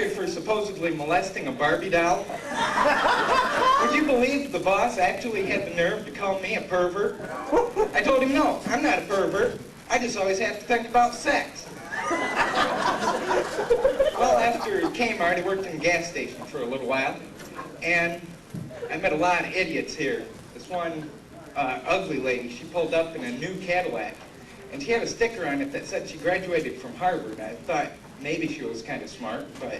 fired for supposedly molesting a Barbie doll. Would you believe the boss actually had the nerve to call me a pervert? I told him, no, I'm not a pervert. I just always have to think about sex. Well, after Kmart, I worked in a gas station for a little while, and I met a lot of idiots here. This one ugly lady, she pulled up in a new Cadillac, and she had a sticker on it that said she graduated from Harvard. I thought maybe she was kind of smart, but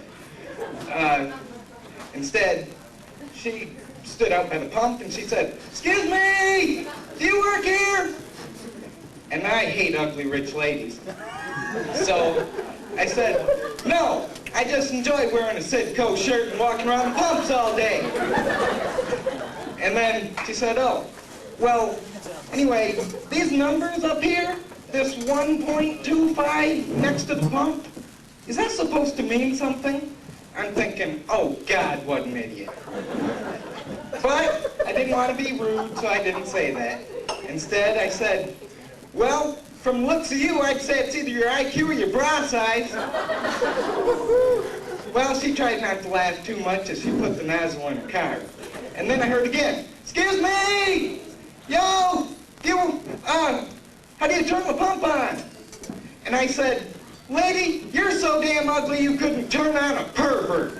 instead, she stood out by the pump and she said, "Excuse me, do you work here?" And I hate ugly rich ladies. So I said, "No, I just enjoy wearing a Sidco shirt and walking around the pumps all day." And then she said, "Oh, well, anyway, these numbers up here, this 1.25 next to the pump, is that supposed to mean something?" I'm thinking, oh God, what an idiot. But I didn't want to be rude, so I didn't say that. Instead, I said, "Well, from the looks of you, I'd say it's either your IQ or your bra size." Well, she tried not to laugh too much as she put the nozzle in her car. And then I heard again, "Excuse me! Yo! How do you turn the pump on?" And I said, "Lady, you're so damn ugly you couldn't turn on a pervert."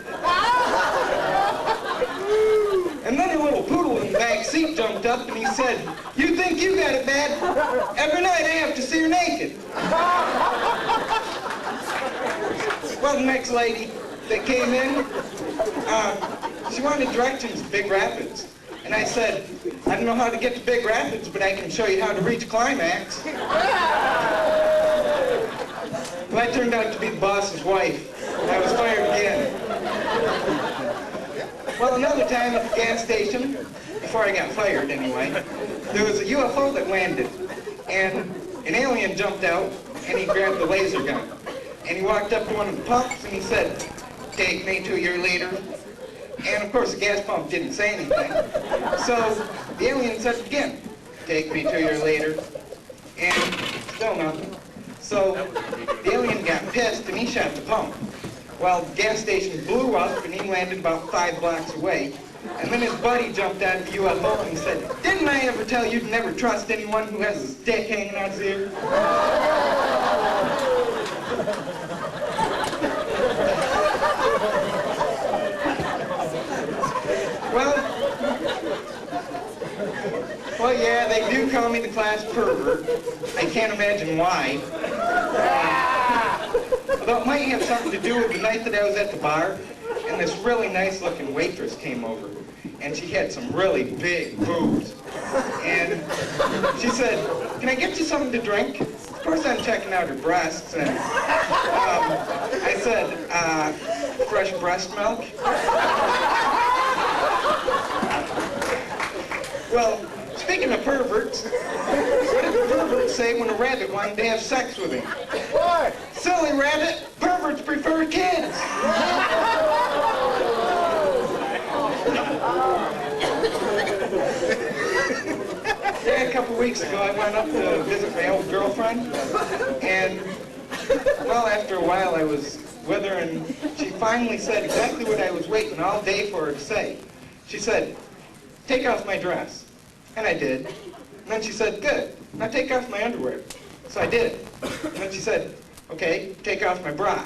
And then a little poodle in the back seat jumped up and he said, "You think you got it bad? Every night I have to see her naked." Well, the next lady that came in, she wanted directions to Big Rapids. And I said, "I don't know how to get to Big Rapids, but I can show you how to reach climax." Well, that turned out to be the boss's wife. I was fired again. Well, another time at the gas station, before I got fired anyway, there was a UFO that landed, and an alien jumped out, and he grabbed the laser gun. And he walked up to one of the pumps, and he said, "Take me to your leader." And of course, the gas pump didn't say anything. So the alien said it again, "Take me to your leader." And still nothing. So the alien got pissed, and he shot the pump. Well, the gas station blew up, and he landed about 5 blocks away. And then his buddy jumped out of the UFO and he said, "Didn't I ever tell you to never trust anyone who has his dick hanging out his ear?" Well, yeah, they do call me the class pervert. I can't imagine why. Although it might have something to do with the night that I was at the bar, and this really nice-looking waitress came over, and she had some really big boobs. And she said, "Can I get you something to drink?" Of course, I'm checking out her breasts, and I said, "Fresh breast milk?" Well, speaking of perverts, what did the pervert say when a rabbit wanted to have sex with him? What? "Silly rabbit, perverts prefer kids." Yeah, a couple weeks ago I went up to visit my old girlfriend, and well, after a while I was with her, and she finally said exactly what I was waiting all day for her to say. She said, "Take off my dress." And I did. And then she said, "Good, now take off my underwear." So I did. And then she said, "Okay, take off my bra."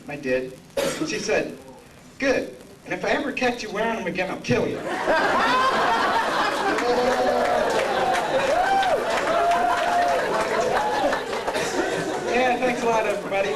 And I did. And she said, "Good, and if I ever catch you wearing them again, I'll kill you." Yeah, thanks a lot, everybody.